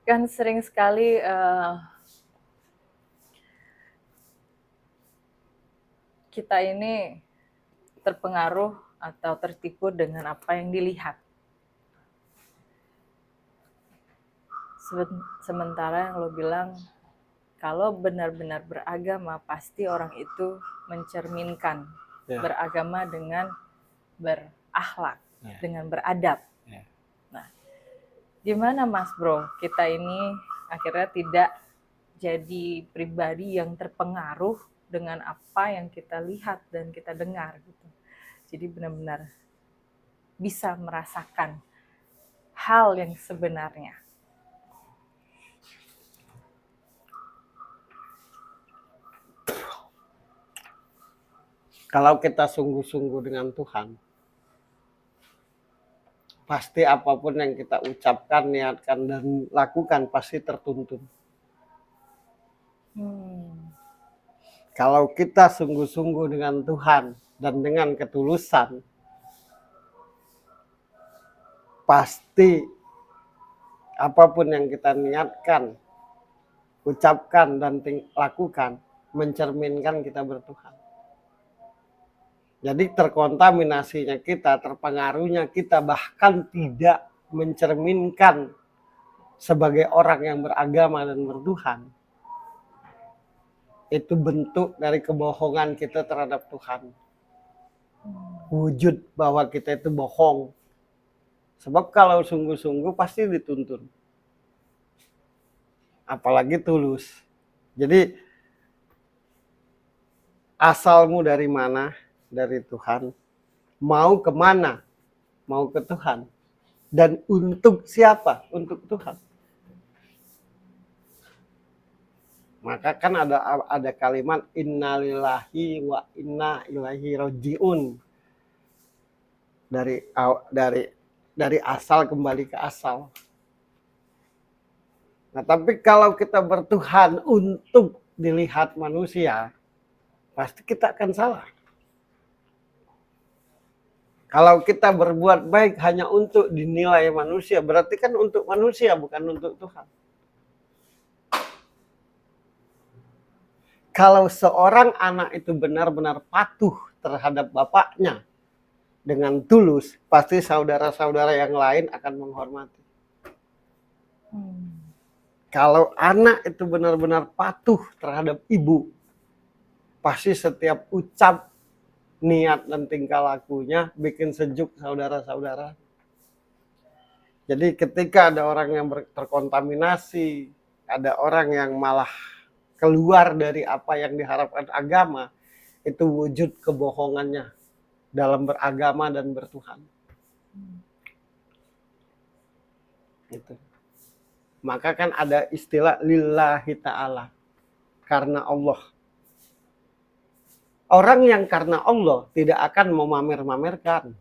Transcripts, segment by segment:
Kan sering sekali kita ini terpengaruh atau tertipu dengan apa yang dilihat. Sementara yang lo bilang, kalau benar-benar beragama, pasti orang itu mencerminkan beragama dengan berakhlak, dengan beradab. Nah, gimana Mas Bro, kita ini akhirnya tidak jadi pribadi yang terpengaruh dengan apa yang kita lihat dan kita dengar gitu. Jadi benar-benar bisa merasakan hal yang sebenarnya. Kalau kita sungguh-sungguh dengan Tuhan, pasti apapun yang kita ucapkan, niatkan, dan lakukan pasti tertuntun. Kalau kita sungguh-sungguh dengan Tuhan dan dengan ketulusan, pasti apapun yang kita niatkan, ucapkan, dan lakukan mencerminkan kita bertuhan. Jadi terkontaminasinya kita, terpengaruhnya kita, bahkan tidak mencerminkan sebagai orang yang beragama dan bertuhan. Itu bentuk dari kebohongan kita terhadap Tuhan. Wujud bahwa kita itu bohong. Sebab kalau sungguh-sungguh pasti dituntun. Apalagi tulus. Jadi asalmu dari mana? Dari Tuhan. Mau kemana? Mau ke Tuhan. Dan untuk siapa? Untuk Tuhan. Maka kan ada kalimat innalillahi wa inna ilaihi rajiun. Dari asal kembali ke asal. Nah, tapi kalau kita bertuhan untuk dilihat manusia, pasti kita akan salah. Kalau kita berbuat baik hanya untuk dinilai manusia, berarti kan untuk manusia, bukan untuk Tuhan. Kalau seorang anak itu benar-benar patuh terhadap bapaknya dengan tulus, pasti saudara-saudara yang lain akan menghormati. Kalau anak itu benar-benar patuh terhadap ibu, pasti setiap ucap, niat, dan tingkah lakunya bikin sejuk saudara-saudara. Jadi ketika ada orang yang terkontaminasi, ada orang yang malah keluar dari apa yang diharapkan agama, itu wujud kebohongannya dalam beragama dan bertuhan. Gitu. Maka kan ada istilah lillahi ta'ala, karena Allah. Orang yang karena Allah tidak akan memamer-mamerkan.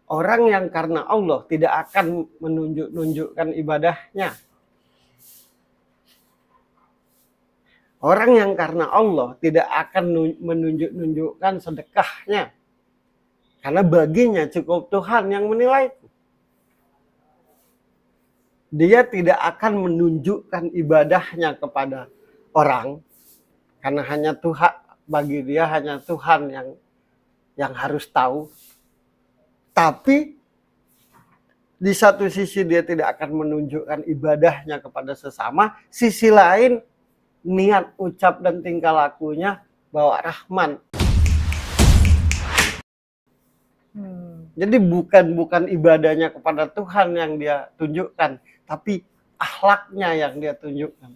Orang yang karena Allah tidak akan menunjukkan ibadahnya. Orang yang karena Allah tidak akan menunjukkan sedekahnya. Karena baginya cukup Tuhan yang menilai. Dia tidak akan menunjukkan ibadahnya kepada orang. Karena hanya Tuhan, bagi dia hanya Tuhan yang harus tahu. Tapi di satu sisi dia tidak akan menunjukkan ibadahnya kepada sesama. Sisi lain, niat, ucap, dan tingkah lakunya bawa rahman. Jadi bukan ibadahnya kepada Tuhan yang dia tunjukkan, tapi akhlaknya yang dia tunjukkan.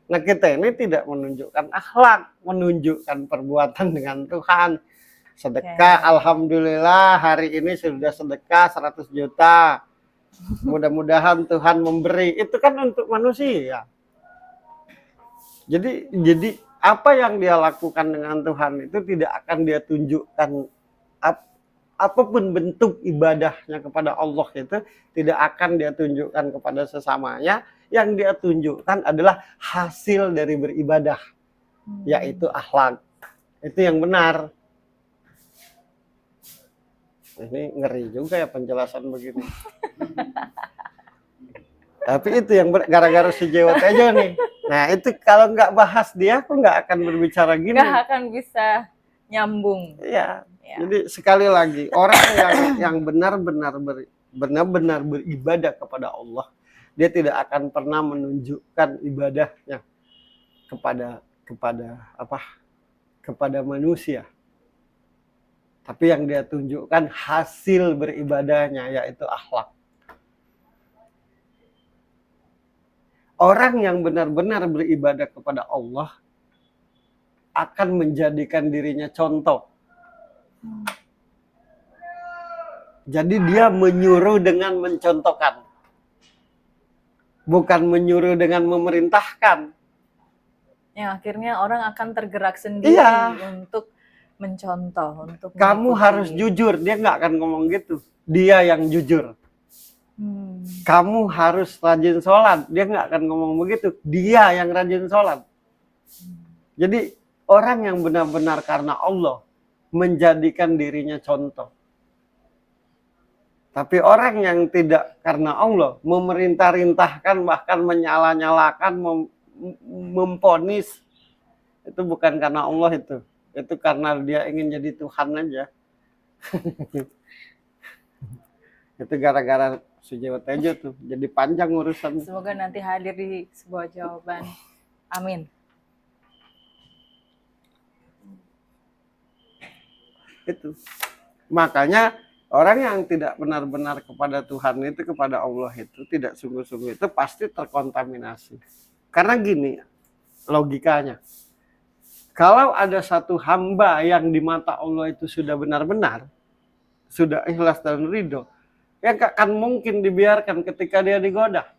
Nah, kita ini tidak menunjukkan akhlak, menunjukkan perbuatan dengan Tuhan. Sedekah, alhamdulillah hari ini sudah sedekah 100 juta. Mudah-mudahan Tuhan memberi. Itu kan untuk manusia. Jadi apa yang dia lakukan dengan Tuhan itu tidak akan dia tunjukkan. Apapun bentuk ibadahnya kepada Allah itu tidak akan dia tunjukkan kepada sesamanya. Yang dia tunjukkan adalah hasil dari beribadah, yaitu akhlak. Itu yang benar. Ini ngeri juga ya penjelasan begini. Tapi itu yang gara-gara si Jewo Tejo nih. Nah itu kalau nggak bahas dia, aku nggak akan berbicara gini. Nggak akan bisa nyambung. Iya. Ya. Jadi sekali lagi orang yang benar-benar beribadah kepada Allah, dia tidak akan pernah menunjukkan ibadahnya kepada manusia. Tapi yang dia tunjukkan hasil beribadahnya, yaitu akhlak. Orang yang benar-benar beribadah kepada Allah akan menjadikan dirinya contoh. Jadi dia menyuruh dengan mencontohkan. Bukan menyuruh dengan memerintahkan. Yang akhirnya orang akan tergerak sendiri untuk mencontoh, untuk kamu harus jujur, dia nggak akan ngomong gitu. Dia yang jujur. Kamu harus rajin sholat, dia nggak akan ngomong begitu. Dia yang rajin sholat. Jadi orang yang benar-benar karena Allah menjadikan dirinya contoh. Tapi orang yang tidak karena Allah memerintah-rintahkan, bahkan menyala-nyalakan, memponis, itu bukan karena Allah itu. Itu karena dia ingin jadi Tuhan aja. Itu gara-gara si Jewo Tejo tuh. Jadi panjang urusan. Semoga nanti hadir di sebuah jawaban. Amin. Itu. Makanya orang yang tidak benar-benar kepada Tuhan itu, kepada Allah itu, tidak sungguh-sungguh itu pasti terkontaminasi. Karena gini logikanya. Kalau ada satu hamba yang di mata Allah itu sudah benar-benar, sudah ikhlas dan ridho, ya gak akan mungkin dibiarkan ketika dia digoda.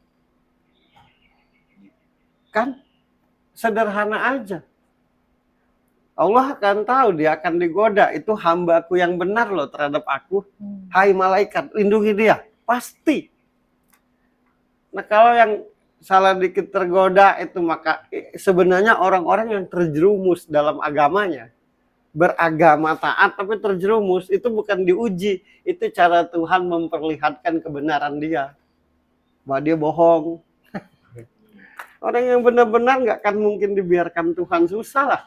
Kan? Sederhana aja. Allah akan tahu dia akan digoda. Itu hambaku yang benar loh terhadap aku. Hai malaikat, lindungi dia. Pasti. Nah kalau yang salah dikit tergoda itu, maka sebenarnya orang-orang yang terjerumus dalam agamanya, beragama taat tapi terjerumus, itu bukan diuji, itu cara Tuhan memperlihatkan kebenaran dia, bahwa dia bohong. Orang yang benar-benar nggak akan mungkin dibiarkan Tuhan susah lah.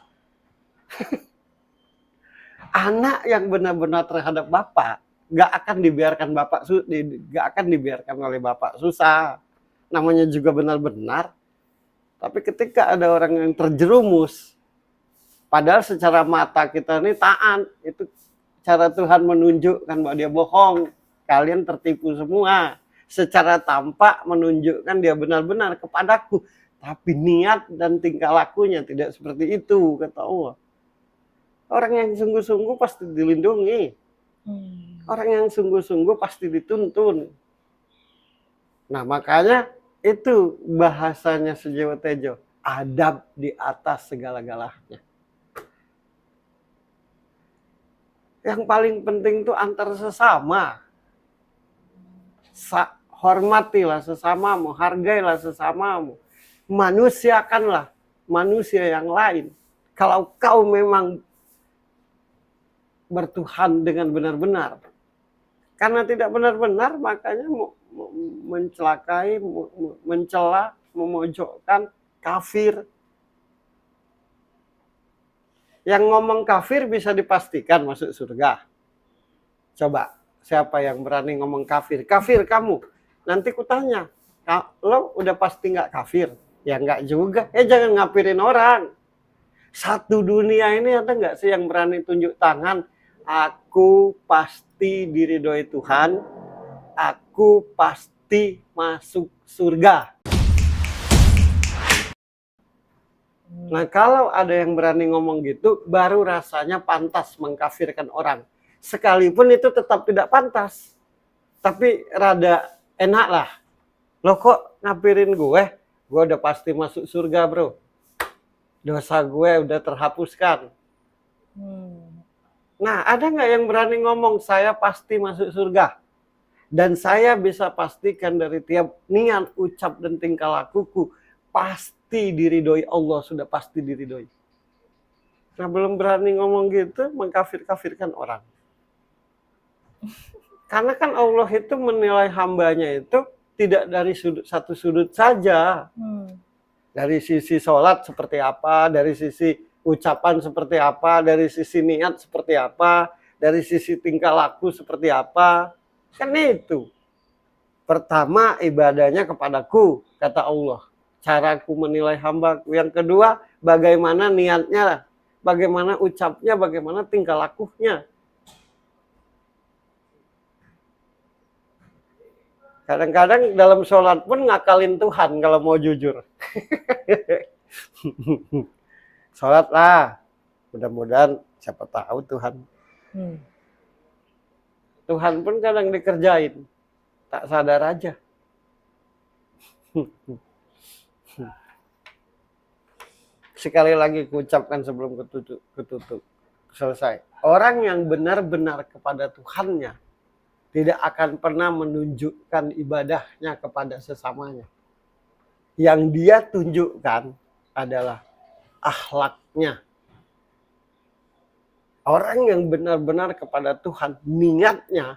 Anak yang benar-benar terhadap bapak nggak akan dibiarkan oleh bapak susah. Namanya juga benar-benar. Tapi ketika ada orang yang terjerumus, padahal secara mata kita ini taat, itu cara Tuhan menunjukkan bahwa dia bohong, kalian tertipu semua. Secara tampak menunjukkan dia benar-benar kepadaku, tapi niat dan tingkah lakunya tidak seperti itu, kata Allah. Orang yang sungguh-sungguh pasti dilindungi. Orang yang sungguh-sungguh pasti dituntun. Nah makanya itu bahasanya si Jewo Tejo, adab di atas segala-galanya. Yang paling penting itu antar sesama. Hormatilah sesamamu, hargailah sesamamu. Manusiakanlah manusia yang lain. Kalau kau memang bertuhan dengan benar-benar. Karena tidak benar-benar, makanya mencelakai, mencela, memojokkan, kafir. Yang ngomong kafir bisa dipastikan masuk surga. Coba, siapa yang berani ngomong kafir? Kafir kamu. Nanti kutanya, lo udah pasti nggak kafir? Ya nggak juga. Jangan ngapirin orang. Satu dunia ini ada nggak sih yang berani tunjuk tangan? Aku pasti diridhoi Tuhan. Aku pasti masuk surga. Nah kalau ada yang berani ngomong gitu, baru rasanya pantas mengkafirkan orang. Sekalipun itu tetap tidak pantas. Tapi rada enak lah. Lo kok ngapirin gue? Gue udah pasti masuk surga bro. Dosa gue udah terhapuskan. Nah ada nggak yang berani ngomong saya pasti masuk surga? Dan saya bisa pastikan dari tiap niat, ucap, dan tingkah lakuku, pasti diridhoi Allah, sudah pasti diridhoi. Nah belum berani ngomong gitu, mengkafir-kafirkan orang. Karena kan Allah itu menilai hambanya itu tidak dari satu sudut saja. Dari sisi sholat seperti apa, dari sisi ucapan seperti apa, dari sisi niat seperti apa, dari sisi tingkah laku seperti apa. Kan itu. Pertama, ibadahnya kepadaku, kata Allah. Caraku menilai hambaku. Yang kedua, bagaimana niatnya, bagaimana ucapnya, bagaimana tingkah lakunya. Kadang-kadang dalam sholat pun ngakalin Tuhan kalau mau jujur. Sholat lah, mudah-mudahan siapa tahu Tuhan. Tuhan pun kadang dikerjain, tak sadar aja. Sekali lagi kuucapkan sebelum ketutup. Selesai. Orang yang benar-benar kepada Tuhannya tidak akan pernah menunjukkan ibadahnya kepada sesamanya. Yang dia tunjukkan adalah akhlaknya. Orang yang benar-benar kepada Tuhan, niatnya,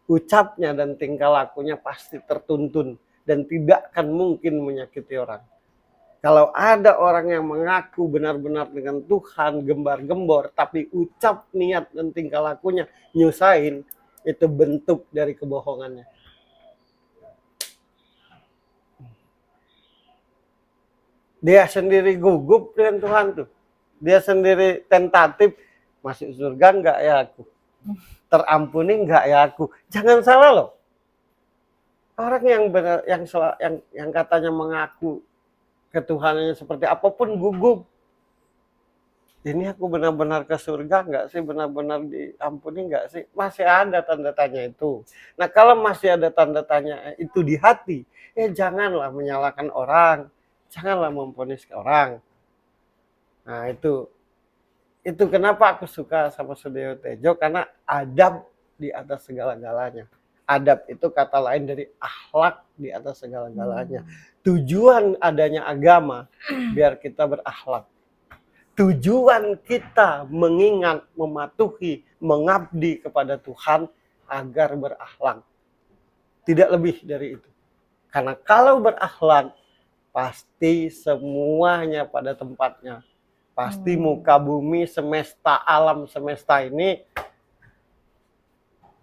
ucapnya, dan tingkah lakunya pasti tertuntun dan tidak akan mungkin menyakiti orang. Kalau ada orang yang mengaku benar-benar dengan Tuhan, gembar-gembor, tapi ucap, niat, dan tingkah lakunya nyusahin, itu bentuk dari kebohongannya. Dia sendiri gugup dengan Tuhan tuh. Dia sendiri tentatif, masuk surga enggak ya aku? Terampuni enggak ya aku? Jangan salah loh. Orang yang benar, yang katanya mengaku ketuhanannya seperti apapun gugup. Ini aku benar-benar ke surga enggak sih? Benar-benar diampuni enggak sih? Masih ada tanda tanya itu. Nah, kalau masih ada tanda tanya itu di hati, janganlah menyalahkan orang. Janganlah memvonis ke orang. Nah, itu kenapa aku suka sama Sudewo Tejo, karena adab di atas segala-galanya. Adab itu kata lain dari akhlak di atas segala-galanya. Tujuan adanya agama biar kita berakhlak. Tujuan kita mengingat, mematuhi, mengabdi kepada Tuhan agar berakhlak. Tidak lebih dari itu. Karena kalau berakhlak, pasti semuanya pada tempatnya. Pasti muka bumi, semesta, alam semesta ini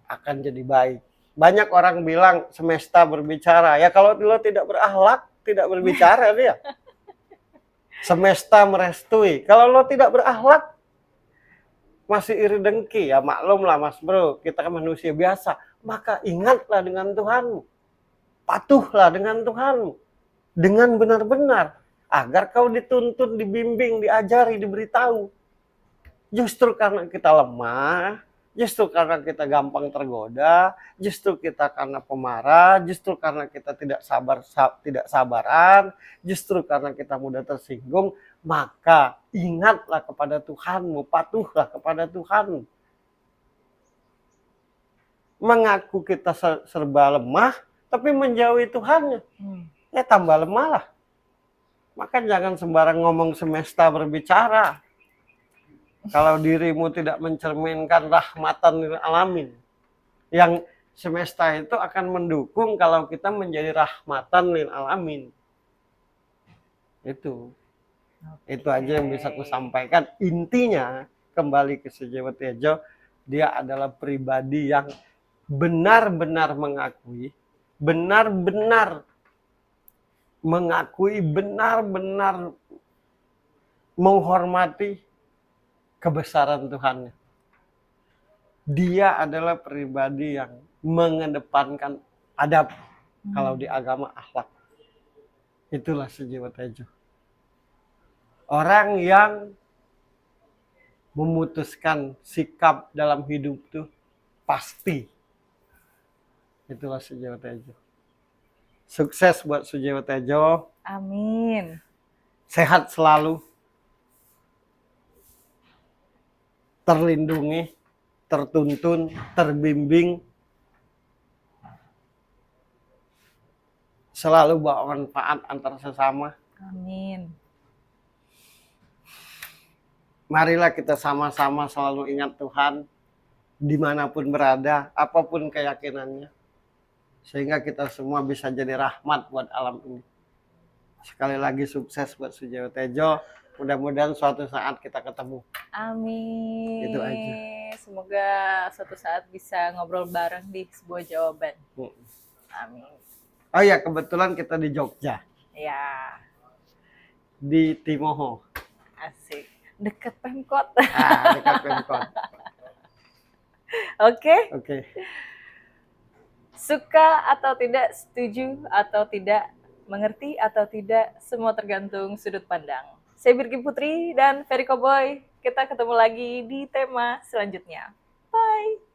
akan jadi baik. Banyak orang bilang semesta berbicara. Ya kalau lo tidak berakhlak, tidak berbicara dia. Semesta merestui. Kalau lo tidak berakhlak, masih iri dengki, ya maklum lah mas bro, kita kan manusia biasa. Maka ingatlah dengan Tuhanmu. Patuhlah dengan Tuhanmu. Dengan benar-benar. Agar kau dituntun, dibimbing, diajari, diberitahu. Justru karena kita lemah, justru karena kita gampang tergoda, justru kita karena pemarah, justru karena kita tidak sabaran, justru karena kita mudah tersinggung, maka ingatlah kepada Tuhanmu, patuhlah kepada Tuhanmu. Mengaku kita serba lemah, tapi menjauhi Tuhannya, ya tambah lemah lah. Maka jangan sembarang ngomong semesta berbicara. Kalau dirimu tidak mencerminkan rahmatan lil alamin. Yang semesta itu akan mendukung kalau kita menjadi rahmatan lil alamin. Itu aja yang bisa aku sampaikan. Intinya, kembali ke Sudewo Tejo, dia adalah pribadi yang benar-benar mengakui, benar-benar menghormati kebesaran Tuhannya. Dia adalah pribadi yang mengedepankan adab. Kalau di agama akhlak. Itulah Sudewo Tejo. Orang yang memutuskan sikap dalam hidup itu pasti. Itulah Sudewo Tejo. Sukses buat Sudewo Tejo. Amin. Sehat selalu. Terlindungi, tertuntun, terbimbing, selalu bawa manfaat antar sesama. Amin. Marilah kita sama-sama selalu ingat Tuhan, dimanapun berada, apapun keyakinannya, sehingga kita semua bisa jadi rahmat buat alam ini. Sekali lagi sukses buat Sujiwo Tejo. Mudah-mudahan suatu saat kita ketemu. Amin. Itu aja. Semoga suatu saat bisa ngobrol bareng di sebuah jawaban. Amin. Oh ya, kebetulan kita di Jogja. Ya. Di Timoho. Asik. Dekat Pemkot. Dekat Pemkot. Oke. Suka atau tidak, setuju atau tidak, mengerti atau tidak, semua tergantung sudut pandang. Saya Birgi Putri dan Ferry Cowboy. Kita ketemu lagi di tema selanjutnya. Bye!